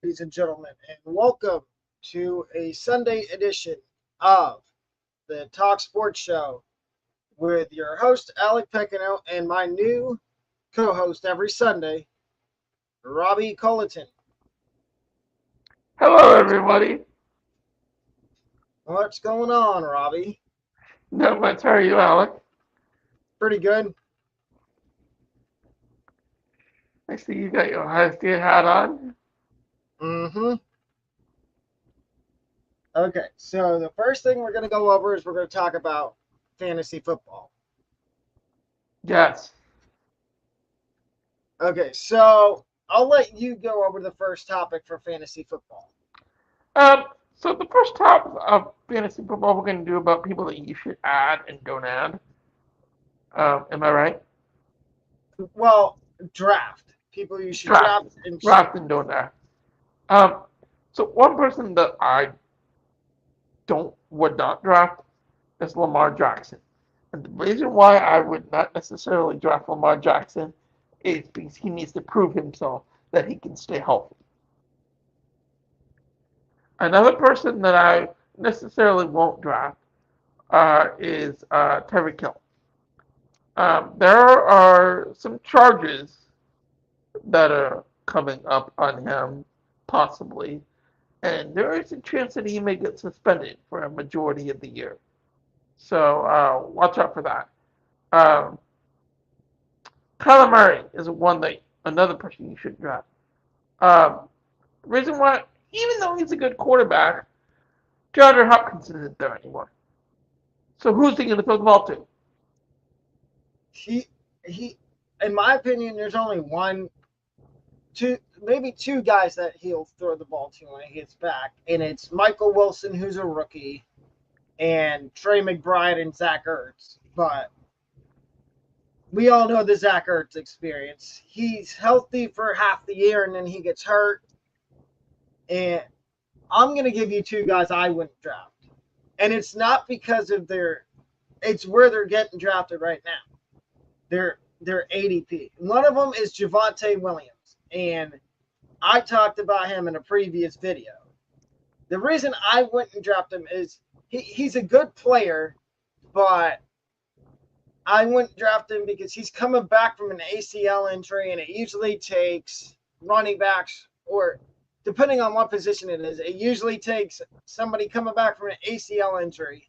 ladies and gentlemen, and welcome to a Sunday edition of the Talk Sports Show with your host, Alec Pecino, and my new co-host every Sunday, Robbie Colleton. Hello, everybody. What's going on, Robbie? Not much. How are you, Alec? Pretty good. I see you got your Ohio State hat on. Mm-hmm. Okay, so the first thing we're going to go over is we're going to talk about fantasy football. Yes. Okay, so I'll let you go over the first topic for fantasy football. So the first topic of fantasy football we're going to do about people that you should add and don't add. Am I right? Well, draft. People you should Draft. draft and Draft and don't add. Um, so one person that I would not draft is Lamar Jackson. And the reason why I would not necessarily draft Lamar Jackson is because he needs to prove himself that he can stay healthy. Another person that I necessarily won't draft is Tyreek Hill. There are some charges that are coming up on him, possibly, and there is a chance that he may get suspended for a majority of the year. So watch out for that. Um, Kyler Murray is another person you should draft. The reason why, even though he's a good quarterback, DeAndre Hopkins isn't there anymore. So who's he going to throw the ball to? he, in my opinion, there's only maybe two guys that he'll throw the ball to when he gets back, and it's Michael Wilson, who's a rookie, and Trey McBride and Zach Ertz. But we all know the Zach Ertz experience. He's healthy for half the year, and then he gets hurt. And I'm going to give you two guys I wouldn't draft. And it's not because of it's where they're getting drafted right now. Their ADP. One of them is Javonte Williams, and I talked about him in a previous video. The reason I wouldn't draft him is he's a good player, but I wouldn't draft him because he's coming back from an ACL injury, and it usually takes running backs, or depending on what position it is, it usually takes somebody coming back from an ACL injury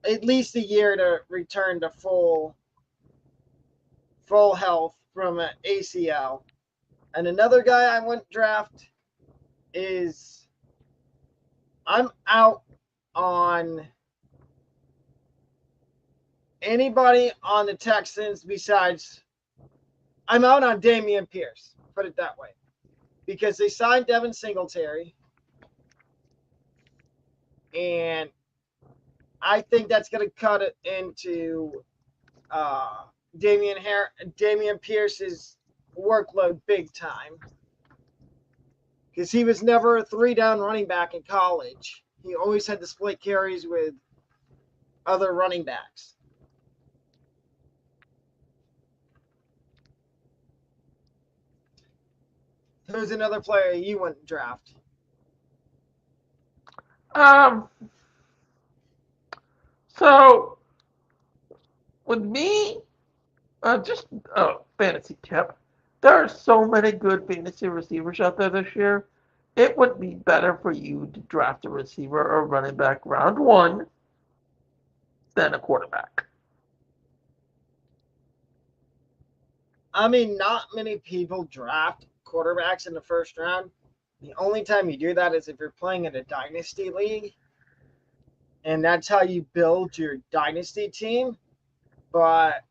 at least a year to return to full health from an ACL. And another guy I wouldn't draft is I'm out on anybody on the Texans besides I'm out on Dameon Pierce, put it that way, because they signed Devin Singletary, and I think that's going to cut it into Dameon Pierce's workload big time, because he was never a 3-down running back in college. He always had to split carries with other running backs. Who's another player you wouldn't draft? Um, so with me, just a fantasy tip. There are so many good fantasy receivers out there this year. It would be better for you to draft a receiver or running back round one than a quarterback. I mean, not many people draft quarterbacks in the first round. The only time you do that is if you're playing in a dynasty league, and that's how you build your dynasty team. But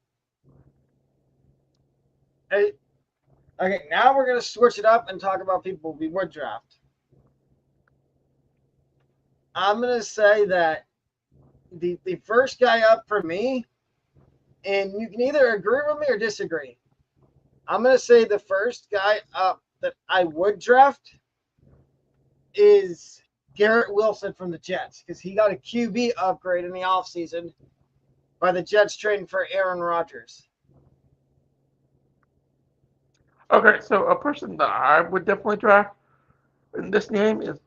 okay, now we're going to switch it up and talk about people we would draft. I'm going to say that the first guy up for me, and you can either agree with me or disagree. I'm going to say the first guy up that I would draft is Garrett Wilson from the Jets, because he got a QB upgrade in the offseason by the Jets trading for Aaron Rodgers. Okay, so a person that I would definitely draft and this name is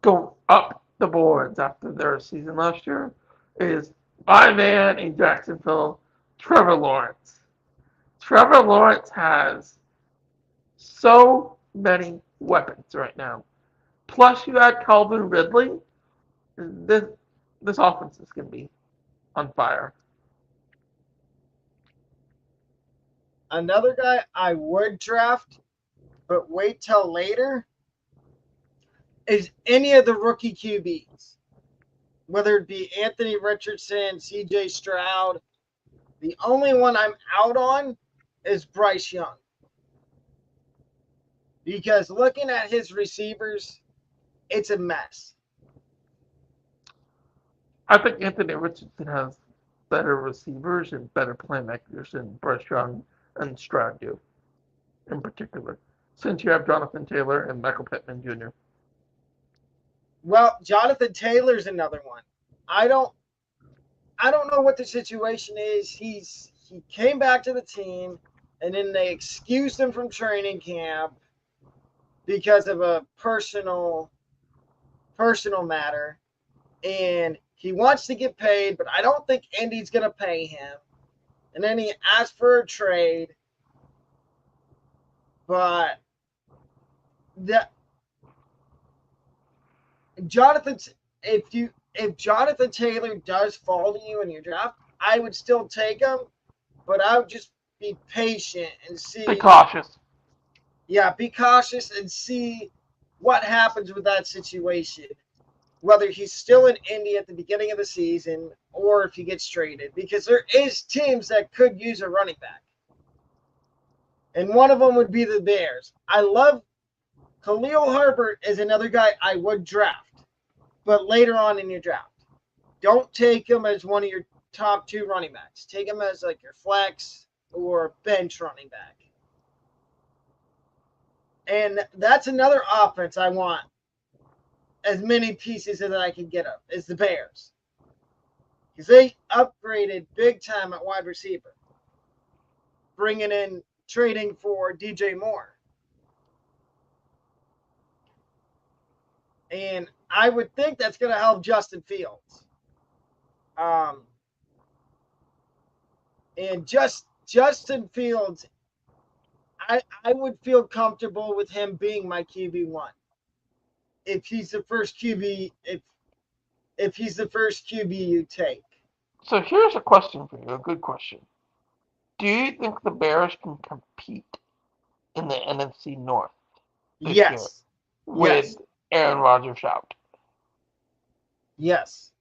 going up the boards after their season last year, is my man in Jacksonville, Trevor Lawrence. Trevor Lawrence has so many weapons right now. Plus, you add Calvin Ridley. This this offense is going to be on fire. Another guy I would draft, but wait till later, is any of the rookie QBs. Whether it be Anthony Richardson, CJ Stroud. The only one I'm out on is Bryce Young. Because looking at his receivers, it's a mess. I think Anthony Richardson has better receivers and better playmakers than Bryce Young and Stroud do, in particular, since you have Jonathan Taylor and Michael Pittman Jr. Well, Jonathan Taylor's another one. I don't know what the situation is. He came back to the team, and then they excused him from training camp because of a personal matter, and he wants to get paid, but I don't think Indy's going to pay him. And then he asked for a trade, but Jonathan, if Jonathan Taylor does fall to you in your draft, I would still take him, but I would just be patient and see. Be cautious. Yeah, be cautious and see what happens with that situation. Whether he's still in Indy at the beginning of the season or if he gets traded, because there is teams that could use a running back. And one of them would be the Bears. I love Khalil Herbert is another guy I would draft, but later on in your draft. Don't take him as one of your top 2 running backs. Take him as like your flex or bench running back. And that's another offense I want as many pieces as I can get of is the Bears. Because they upgraded big time at wide receiver, trading for DJ Moore. And I would think that's going to help Justin Fields. And Justin Fields, I would feel comfortable with him being my QB1. If he's the first QB, if he's the first QB you take. So here's a question for you, a good question. Do you think the Bears can compete in the NFC North this year with Aaron Rodgers out? Yes.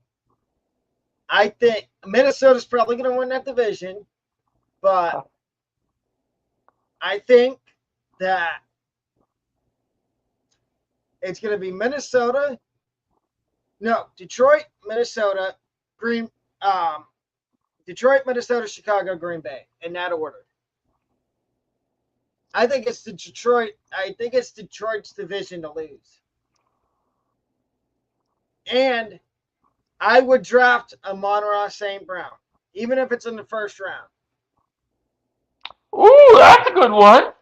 I think Minnesota's probably going to win that division, but I think that it's going to be Detroit, Minnesota, Detroit, Minnesota, Chicago, Green Bay, in that order. I think it's Detroit's division to lose. And I would draft Amon-Ra St. Brown, even if it's in the first round. Ooh, that's a good one.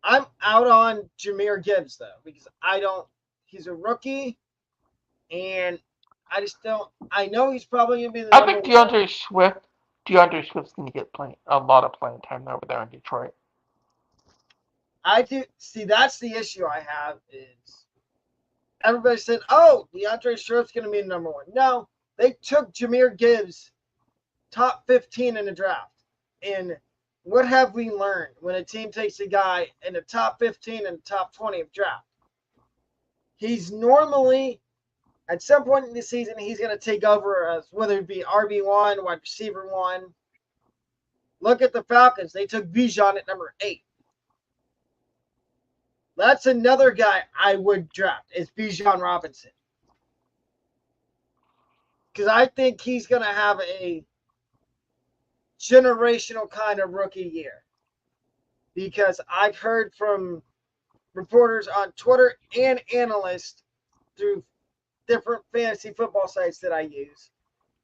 I'm out on Jahmyr Gibbs, though, because he's a rookie, and I just don't. I know he's probably going to be the number one. I think DeAndre Swift's going to get a lot of playing time over there in Detroit. I do see that's the issue I have is everybody said, "Oh, DeAndre Swift's going to be the number 1." No, they took Jahmyr Gibbs top 15 in the draft, and what have we learned when a team takes a guy in the top 15 and top 20 of draft? He's normally, at some point in the season, he's going to take over as whether it be RB1, wide receiver 1. Look at the Falcons. They took Bijan at number 8. That's another guy I would draft is Bijan Robinson. Because I think he's going to have a generational kind of rookie year. Because I've heard from reporters on Twitter and analysts through different fantasy football sites that I use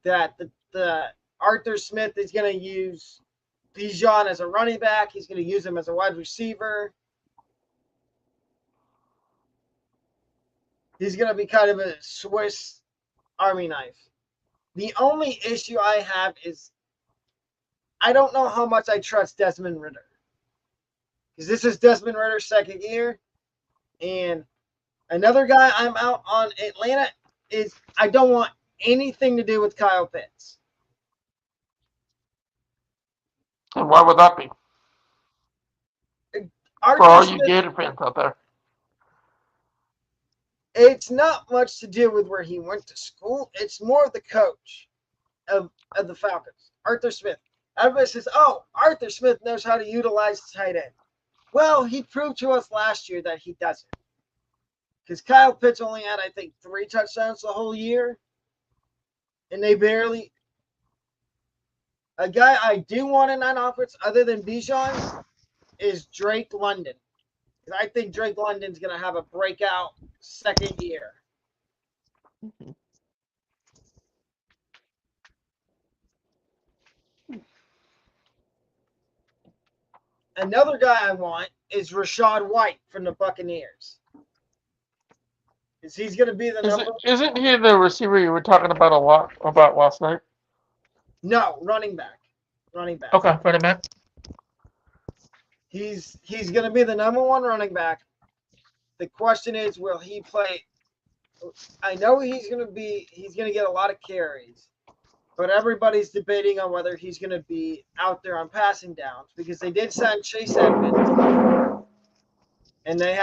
that the Arthur Smith is going to use Bijan as a running back. He's going to use him as a wide receiver. He's going to be kind of a Swiss Army knife. The only issue I have is I don't know how much I trust Desmond Ridder. Because this is Desmond Ridder's second year. And another guy I'm out on Atlanta is I don't want anything to do with Kyle Pitts. And why would that be? For all you Gator fans out there. It's not much to do with where he went to school. It's more of the coach of the Falcons, Arthur Smith. Everybody says, oh, Arthur Smith knows how to utilize the tight end. Well, he proved to us last year that he doesn't. Because Kyle Pitts only had, I think, 3 touchdowns the whole year. And they barely. A guy I do want in that offense, other than Bijan, is Drake London. Because I think Drake London's going to have a breakout second year. Another guy I want is Rachaad White from the Buccaneers. Is he's going to be the number? Isn't he the receiver you were talking about a lot about last night? No, running back. Running back. Okay, running back. He's going to be the number 1 running back. The question is, will he play? I know he's going to get a lot of carries, but everybody's debating on whether he's going to be out there on passing downs because they did sign Chase Edmonds, and they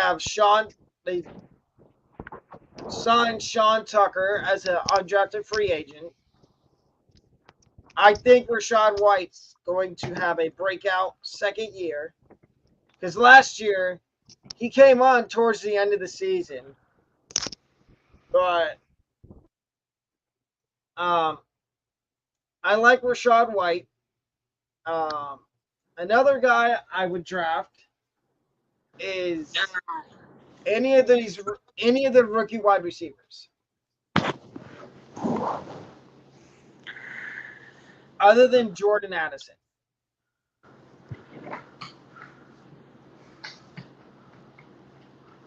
signed Sean Tucker as an undrafted free agent. I think Rachaad White's going to have a breakout second year because last year he came on towards the end of the season, but I like Rachaad White. Another guy I would draft is any of the rookie wide receivers. Other than Jordan Addison.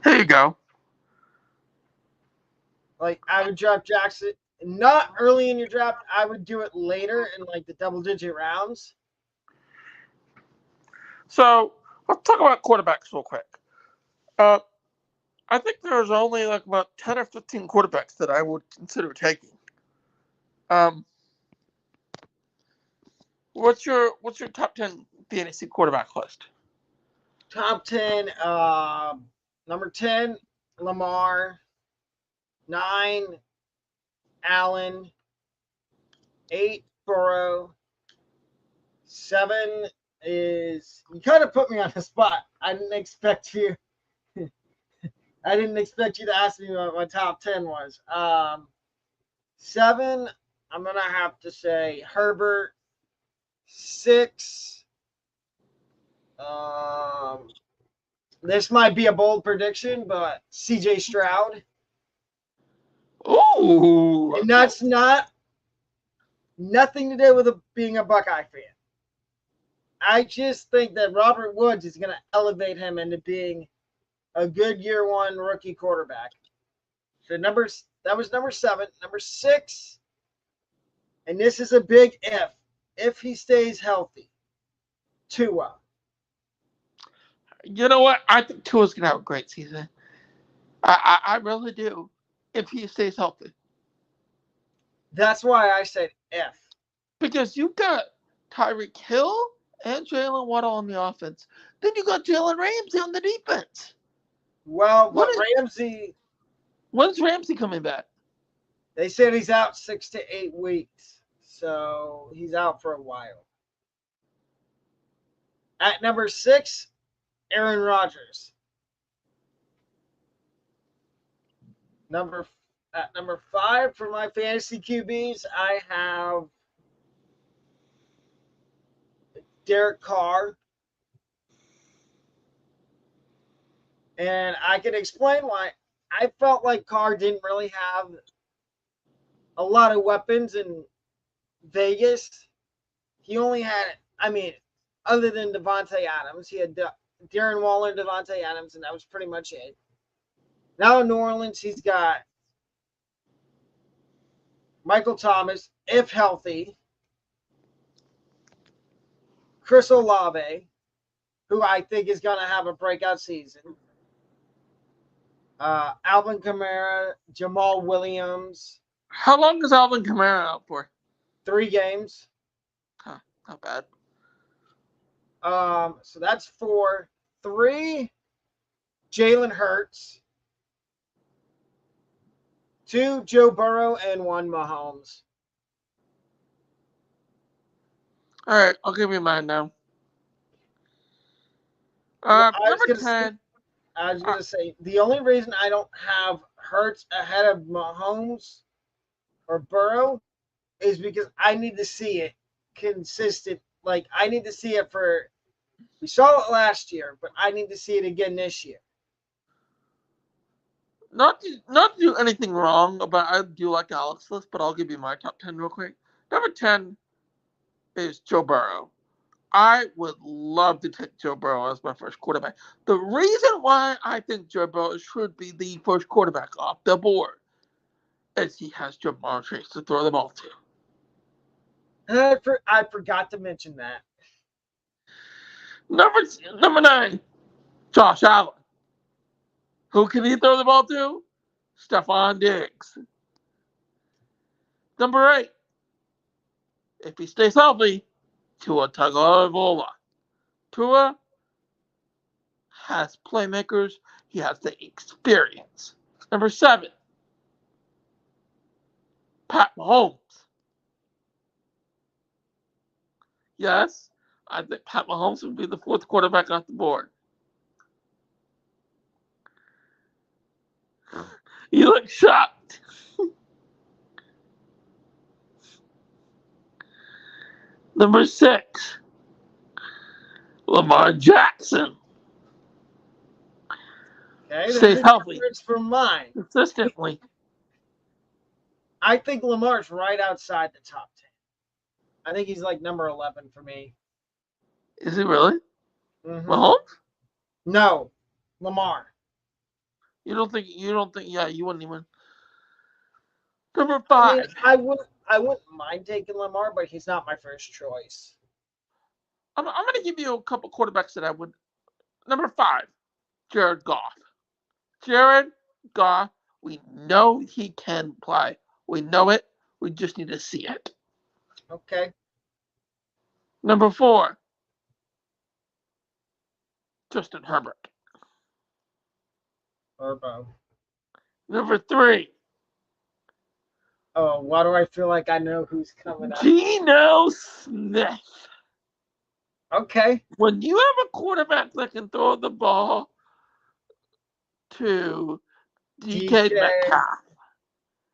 There you go. Like, I would draft Jackson. Not early in your draft. I would do it later in, like, the double-digit rounds. So, let's talk about quarterbacks real quick. I think there's only, like, about 10 or 15 quarterbacks that I would consider taking. What's your top 10 fantasy quarterback list? Top 10, number 10, Lamar. 9, Allen. 8, Burrow. 7 is, you kind of put me on the spot. I didn't expect you to ask me what my top 10 was. 7, I'm going to have to say Herbert. 6, this might be a bold prediction, but CJ Stroud. Ooh. And that's nothing to do with being a Buckeye fan. I just think that Robert Woods is going to elevate him into being a good year 1 rookie quarterback. So that was number 7. Number 6, and this is a big if he stays healthy, Tua. You know what? I think Tua's going to have a great season. I really do, if he stays healthy. That's why I said if. Because you've got Tyreek Hill and Jalen Waddle on the offense. Then you got Jalen Ramsey on the defense. Well, Ramsey... When's Ramsey coming back? They said he's out 6 to 8 weeks. So he's out for a while. At number 6, Aaron Rodgers. At number 5 for my fantasy QBs, I have Derek Carr. And I can explain why. I felt like Carr didn't really have a lot of weapons in Vegas. He only had, other than Devontae Adams. He had Darren Waller, Devontae Adams, and that was pretty much it. Now in New Orleans, he's got Michael Thomas, if healthy, Chris Olave, who I think is going to have a breakout season, Alvin Kamara, Jamal Williams. How long is Alvin Kamara out for? 3 games. Huh, not bad. So that's 4. 3, Jalen Hurts. 2, Joe Burrow, and 1, Mahomes. All right, I'll give you mine now. Well, Number 10. I was going to say, the only reason I don't have Hurts ahead of Mahomes or Burrow is because I need to see it consistent. Like, I need to see it we saw it last year, but I need to see it again this year. Not to do anything wrong, but I do like Alec's list, but I'll give you my top 10 real quick. Number 10 is Joe Burrow. I would love to take Joe Burrow as my first quarterback. The reason why I think Joe Burrow should be the first quarterback off the board is he has Jamar Chase to throw the ball to. I forgot to mention that. Number 9, Josh Allen. Who can he throw the ball to? Stephon Diggs. Number 8, if he stays healthy, Tua Tagovailoa. Tua has playmakers. He has the experience. Number 7, Pat Mahomes. Yes, I think Pat Mahomes would be the 4th quarterback off the board. You look shocked. Number 6, Lamar Jackson. Okay, Stays healthy from mine. consistently. I think Lamar's right outside the top 10. I think he's like number 11 for me. Is he really? Mm-hmm. Mahomes? No, Lamar. You don't think? Yeah, you wouldn't even. Number 5. I mean, I wouldn't mind taking Lamar, but he's not my first choice. I'm going to give you a couple quarterbacks that I would. Number 5, Jared Goff. Jared Goff, we know he can play. We know it. We just need to see it. Okay. Number 4, Justin Herbert. Herbo. Number 3, oh, why do I feel like I know who's coming up? Geno Smith. Okay. When you have a quarterback that can throw the ball to DK Metcalf,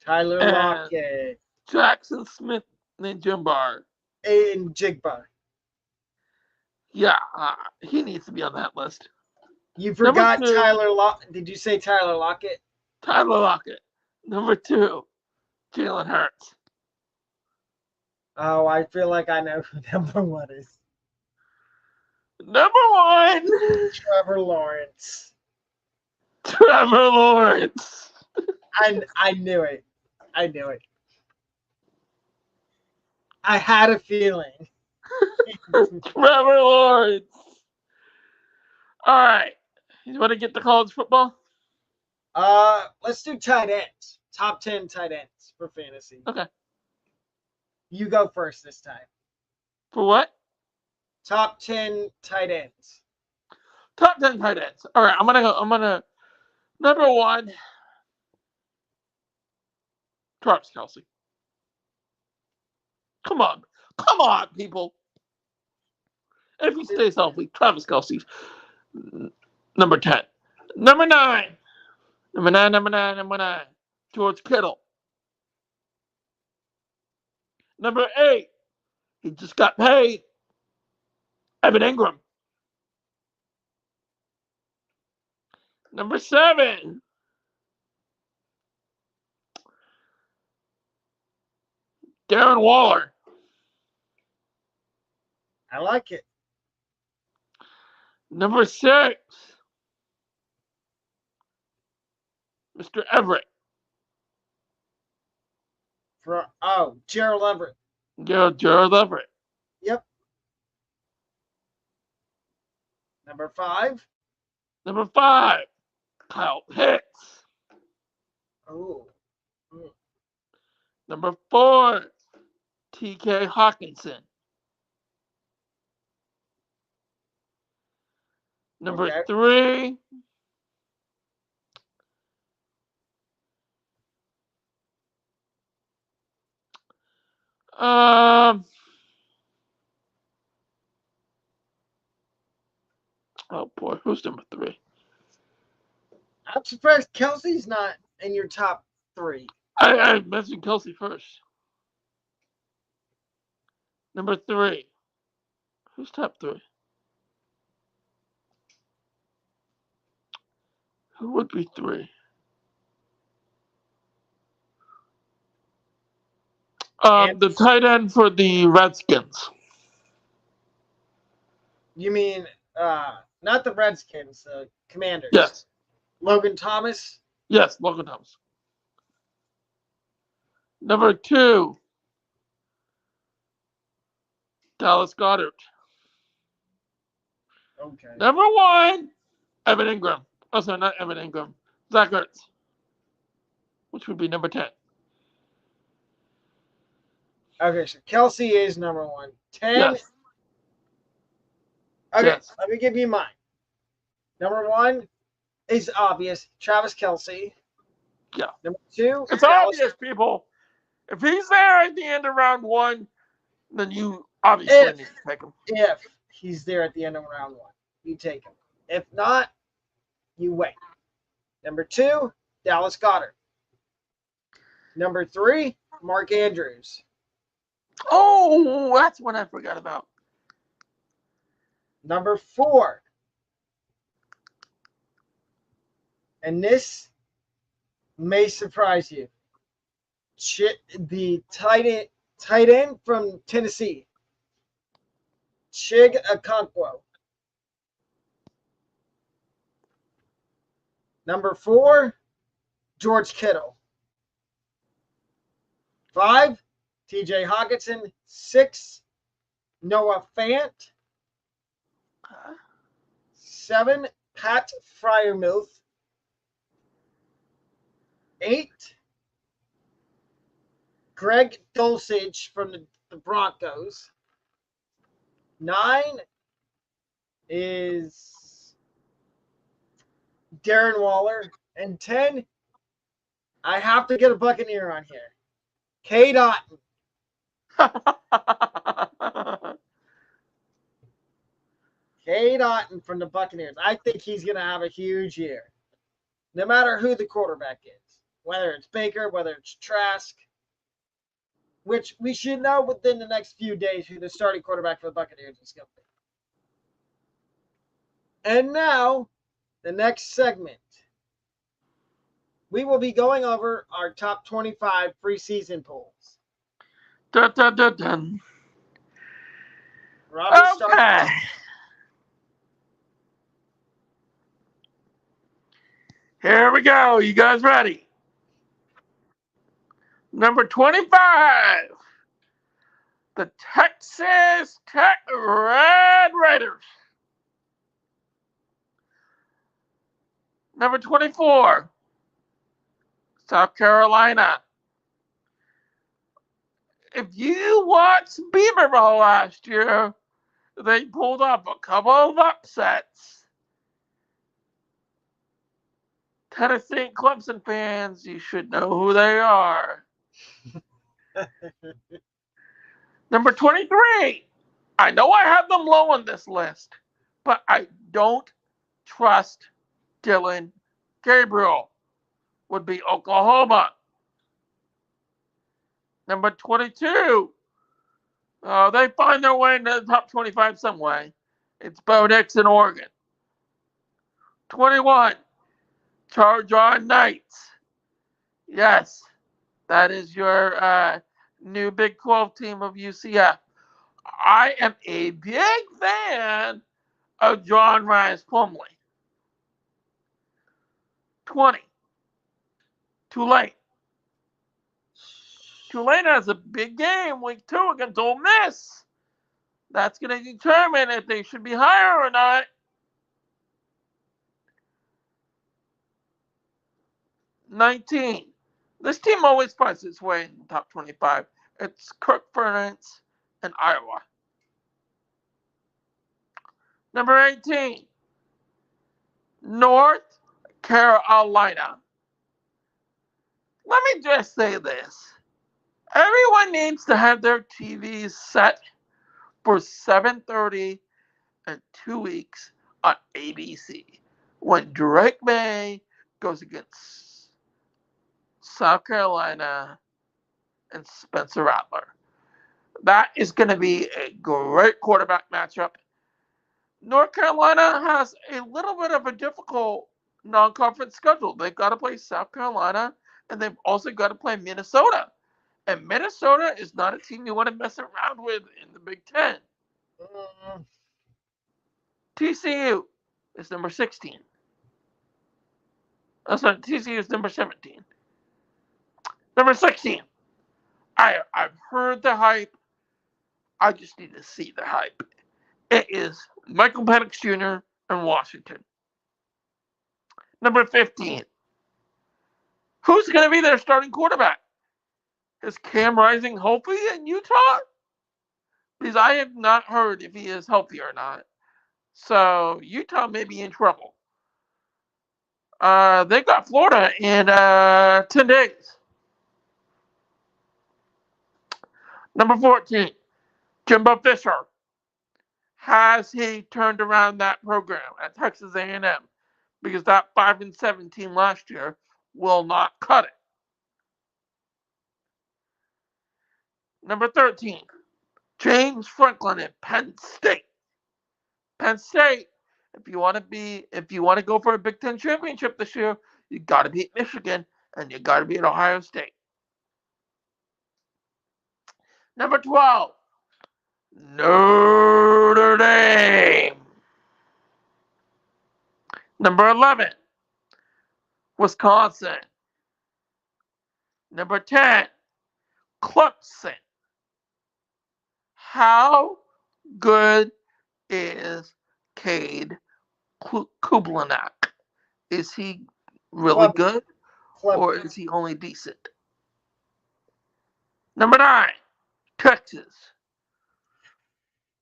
Tyler Lockett, Jackson Smith, and Jimbar, and Jigba. Yeah, he needs to be on that list. You forgot Tyler Lockett. Did you say Tyler Lockett? Tyler Lockett. Number 2, Jalen Hurts. Oh, I feel like I know who number 1 is. Number 1, Trevor Lawrence. Trevor Lawrence. I knew it. I knew it. I had a feeling. Trevor Lawrence. All right. You want to get to college football? Let's do tight ends. Top 10 tight ends for fantasy. Okay. You go first this time. For what? Top 10 tight ends. Top 10 tight ends. All right, I'm gonna number 1, Travis Kelce. Come on, people. If he stays healthy, Travis Kelce. Number 10. Number 9. Number 9. George Kittle. Number 8. He just got paid. Evan Ingram. Number 7. Darren Waller. I like it. Number 6, Mr. Everett. Gerald Everett. Gerald Everett. Yep. Number 5. Number 5, Kyle Pitts. Oh. Number 4, T.K. Hawkinson. Number 3, oh boy, who's number 3? I'm surprised Kelsey's not in your top 3. I mentioned Kelsey first. Number 3. Who's top 3? Who would be 3? The tight end for the Redskins. You mean not the Redskins, the Commanders? Yes. Logan Thomas? Yes, Logan Thomas. Number 2, Dallas Goedert. Okay. Number 1, Evan Ingram. Oh, sorry, not Evan Ingram. Zach Ertz, which would be number 10. Okay, so Kelsey is number 1. 10. Yes. Okay, Yes. let me give you mine. Number 1 is obvious, Travis Kelsey. Yeah. Number 2, it's obvious, people. If he's there at the end of round 1, then you obviously need to take him. If he's there at the end of round 1, you take him. If not, you wait. Number 2, Dallas Goedert. Number 3, Mark Andrews. Oh, that's one I forgot about. Number 4, and this may surprise you, the tight end from Tennessee, Chig Okonkwo. Number 4, George Kittle. 5, T.J. Hawkinson. 6, Noah Fant. 7, Pat Freiermuth. 8, Greg Dulcich from the Broncos. 9 is Darren Waller. And 10, I have to get a Buccaneer on here. Cade Otton. Cade Otton from the Buccaneers. I think he's going to have a huge year. No matter who the quarterback is. Whether it's Baker, whether it's Trask. Which we should know within the next few days who the starting quarterback for the Buccaneers is going to be. And now, the next segment. We will be going over our top 25 preseason polls. Dun, dun, dun, dun. Robbie, okay. Here we go. You guys ready? Number 25, the Texas Tech Red Raiders. Number 24, South Carolina. If you watched Beaver Ball last year, they pulled up a couple of upsets. Tennessee and Clemson fans, you should know who they are. Number 23, I know I have them low on this list, but I don't trust Dylan Gabriel, would be Oklahoma. Number 22, they find their way into the top 25 some way. It's Bo Nix in Oregon. 21, Charger Knights. Yes, that is your new Big 12 team of UCF. I am a big fan of John Rice Plumlee. 20. Tulane. Tulane has a big game week 2 against Ole Miss. That's going to determine if they should be higher or not. 19. This team always finds its way in the top 25. It's Kirk Ferentz and Iowa. Number 18. North Carolina. Let me just say this. Everyone needs to have their TVs set for 7:30 in 2 weeks on ABC when Drake May goes against South Carolina and Spencer Rattler. That is going to be a great quarterback matchup. North Carolina has a little bit of a difficult non-conference schedule. They've got to play South Carolina, and they've also got to play Minnesota. And Minnesota is not a team you want to mess around with in the Big Ten. TCU is number 16. Oh, sorry, TCU is number 17. Number 16. I've heard the hype. I just need to see the hype. It is Michael Penix Jr. in Washington. Number 15. Who's going to be their starting quarterback? Is Cam Rising healthy in Utah? Because I have not heard if he is healthy or not. So Utah may be in trouble. They got Florida in 10 days. Number 14. Jimbo Fisher. Has he turned around that program at Texas A&M? Because that 5-7 team last year will not cut it. Number 13, James Franklin at Penn State. Penn State, if you want to go for a Big Ten championship this year, you got to beat Michigan and you got to beat Ohio State. Number 12, Notre Dame. Number 11, Wisconsin. Number 10, Clemson. How good is Cade Kublanak? Is he really good, or is he only decent? Number 9, Texas.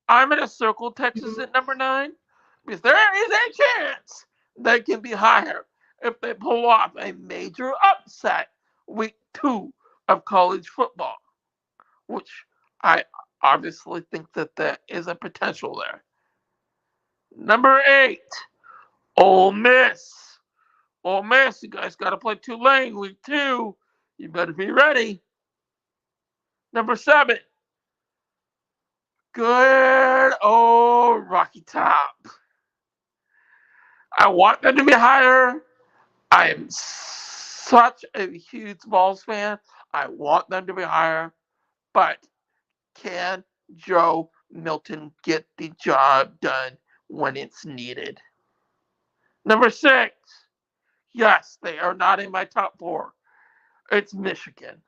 I'm going to circle Texas at number 9 because there is a chance they can be higher if they pull off a major upset week 2 of college football, which I obviously think that there is a potential there. Number 8, Ole Miss. Ole Miss, you guys got to play Tulane week 2. You better be ready. Number 7, good old Rocky Top. I want them to be higher. I am such a huge Vols fan. I want them to be higher. But can Joe Milton get the job done when it's needed? Number 6, yes, they are not in my top 4. It's Michigan.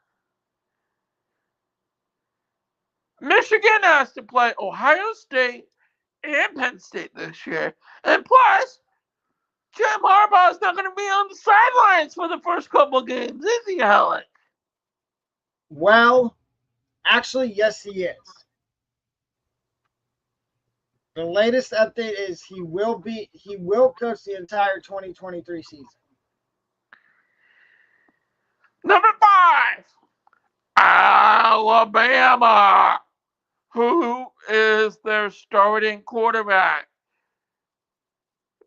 Michigan has to play Ohio State and Penn State this year. And plus, Jim Harbaugh is not going to be on the sidelines for the first couple of games, is he, Alec? Well, actually, yes, he is. The latest update is he will coach the entire 2023 season. Number 5, Alabama. Who is their starting quarterback?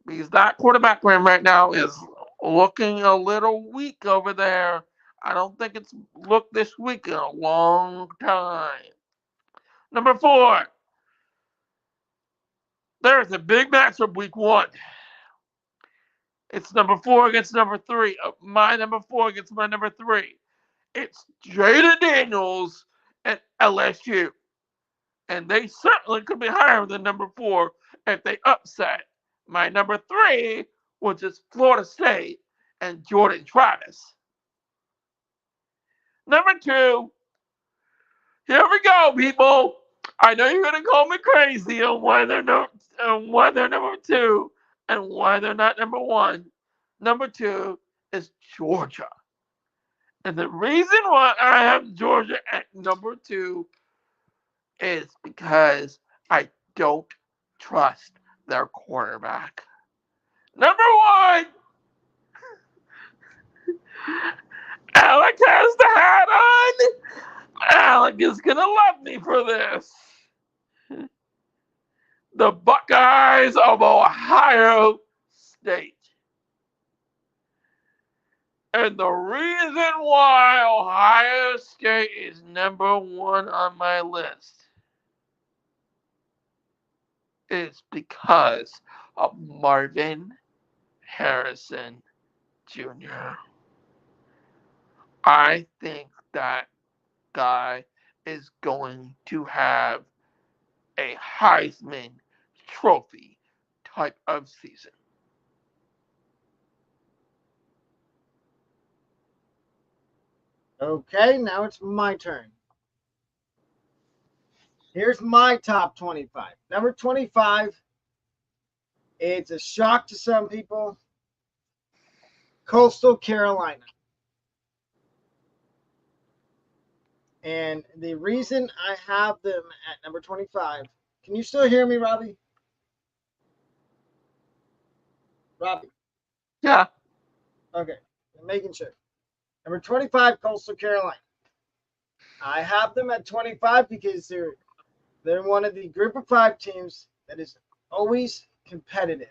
Because that quarterback room right now is looking a little weak over there. I don't think it's looked this weak in a long time. Number 4, there's a big matchup week 1. It's number 4 against number 3. My number 4 against my number 3. It's Jada Daniels at LSU. And they certainly could be higher than number 4 if they upset my number 3, which is Florida State and Jordan Travis. Number 2, here we go, people. I know you're gonna call me crazy on why they're number 2 and why they're not number 1. Number 2 is Georgia. And the reason why I have Georgia at number 2 is because I don't trust their quarterback. Number 1, Alec has the hat on. Alec is going to love me for this. The Buckeyes of Ohio State. And the reason why Ohio State is number 1 on my list is because of Marvin Harrison Jr. I think that guy is going to have a Heisman Trophy type of season. Okay, now it's my turn. Here's my top 25. Number 25, it's a shock to some people. Coastal Carolina. And the reason I have them at number 25, can you still hear me, Robbie? Robbie. Yeah. Okay, I'm making sure. Number 25, Coastal Carolina. I have them at 25 because they're one of the group of 5 teams that is always competitive.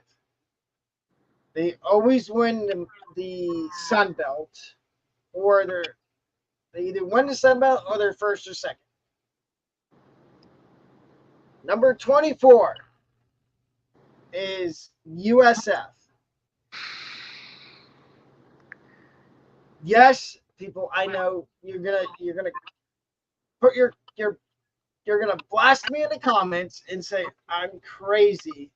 They always win the Sun Belt, or they either win the Sun Belt or they're first or second. Number 24 is USF. Yes, people, I know you're gonna put you're gonna blast me in the comments and say I'm crazy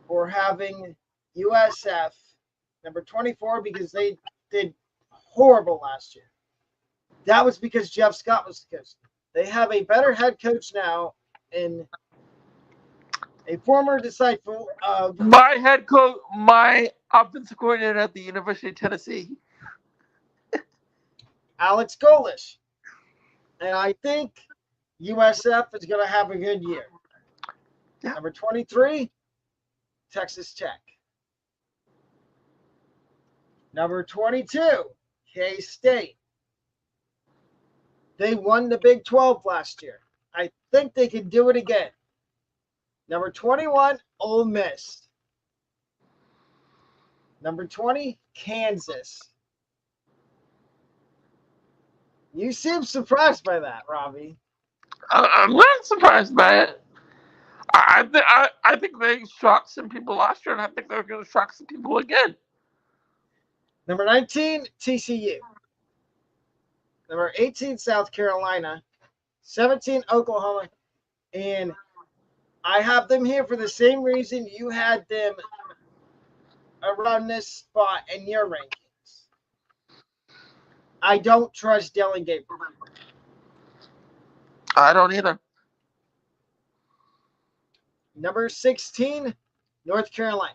for having USF number 24 because they did horrible last year. That was because Jeff Scott was the coach. They have a better head coach now in a former disciple of My head coach, my offensive coordinator at the University of Tennessee. Alex Golish. And I think USF is going to have a good year. Yeah. Number 23, Texas Tech. Number 22, K-State. They won the Big 12 last year. I think they can do it again. Number 21, Ole Miss. Number 20, Kansas. You seem surprised by that, Robbie. I'm not surprised by it. I think they shocked some people last year, and I think they're going to shock some people again. Number 19, TCU. Number 18, South Carolina. 17, Oklahoma. And I have them here for the same reason you had them around this spot in your rankings. I don't trust Dylan Gabriel. I don't either. Number 16, North Carolina.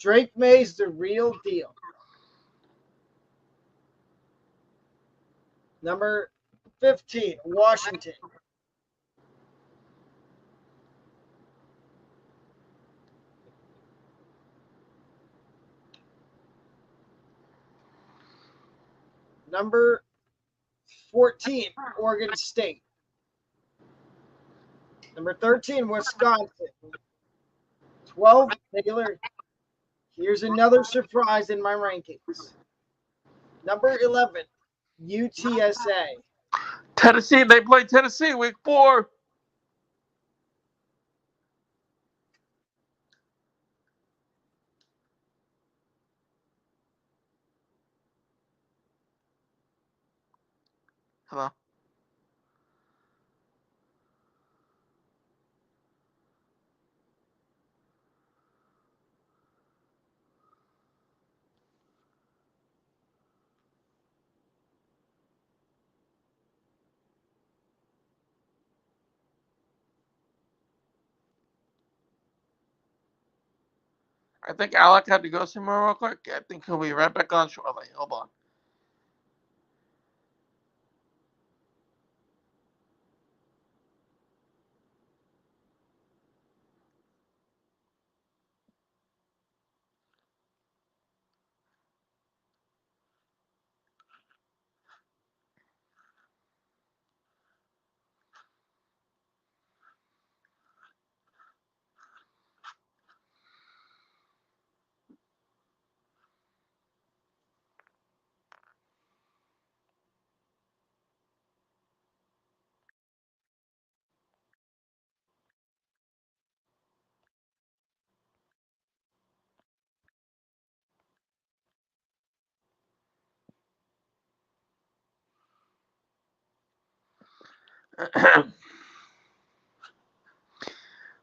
Drake May's the real deal. Number 15, Washington. Number 14, Oregon State. Number 13, Wisconsin. 12, Baylor. Here's another surprise in my rankings. Number 11, UTSA. Tennessee, they play Tennessee week 4. Hello. I think Alec had to go somewhere real quick. I think he'll be right back on shortly. Hold on.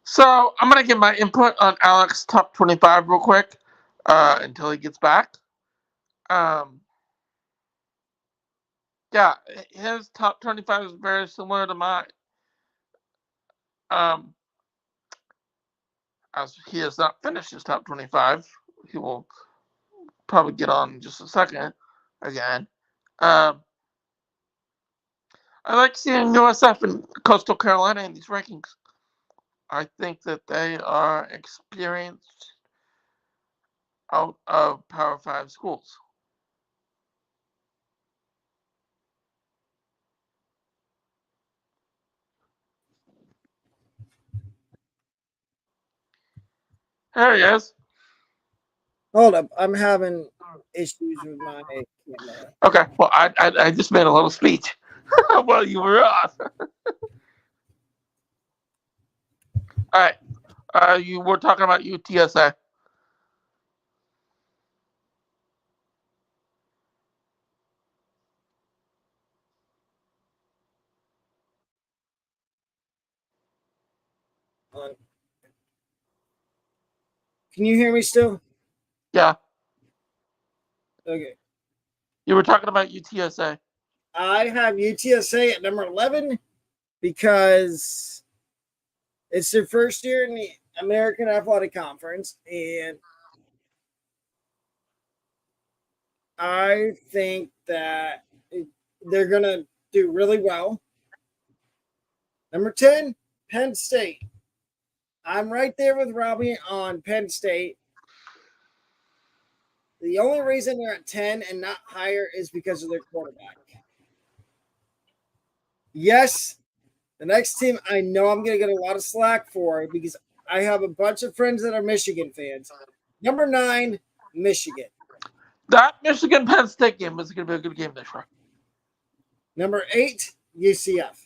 So I'm gonna give my input on Alec's top 25 real quick until he gets back. Um, yeah, his top 25 is very similar to mine. Um, as he has not finished his top 25, he will probably get on in just a second again. Um, I like seeing USF and Coastal Carolina in these rankings. I think that they are experienced out of Power 5 schools. There he is. Hold up, I'm having issues with my camera. Okay, well, I just made a little speech while you were off. All right, you were talking about UTSA. Can you hear me still? Yeah, Okay. you were talking about UTSA. I have UTSA at number 11 because it's their first year in the American Athletic Conference, and I think that they're going to do really well. Number 10, Penn State. I'm right there with Robbie on Penn State. The only reason they're at 10 and not higher is because of their quarterback. Yes, the next team I know I'm going to get a lot of slack for because I have a bunch of friends that are Michigan fans. Number 9, Michigan. That Michigan Penn State game is going to be a good game this year. Number 8, UCF.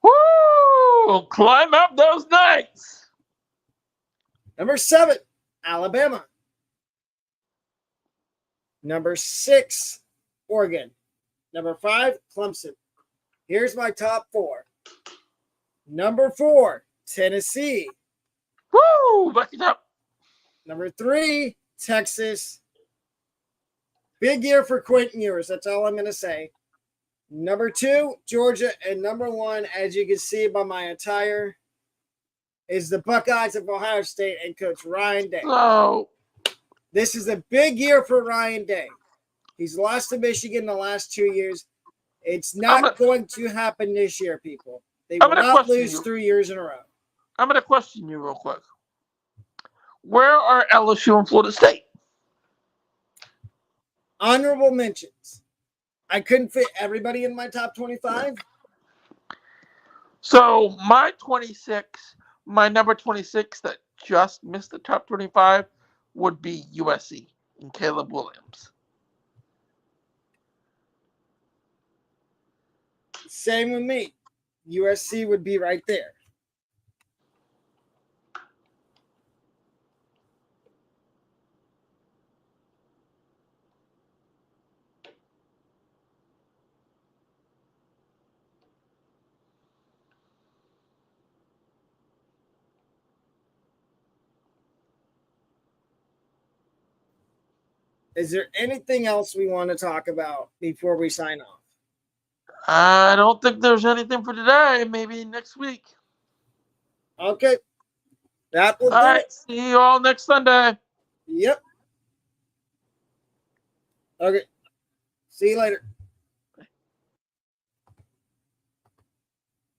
Woo! Climb up those nights. Number 7, Alabama. Number 6, Oregon. Number 5, Clemson. Here's my top 4. Number 4, Tennessee. Woo! Back it up. Number 3, Texas. Big year for Quentin Ewers. That's all I'm going to say. Number 2, Georgia. And number 1, as you can see by my attire, is the Buckeyes of Ohio State and Coach Ryan Day. So, this is a big year for Ryan Day. He's lost to Michigan the last 2 years. It's not going to happen this year, people. They will not lose 3 years in a row. I'm going to question you real quick. Where are LSU and Florida State? Honorable mentions. I couldn't fit everybody in my top 25. So my number 26 that just missed the top 25 would be USC and Caleb Williams. Same with me. USC would be right there. Is there anything else we want to talk about before we sign off? I don't think there's anything for today. Maybe next week. Okay. That will all right. See you all next Sunday. Yep. Okay. See you later.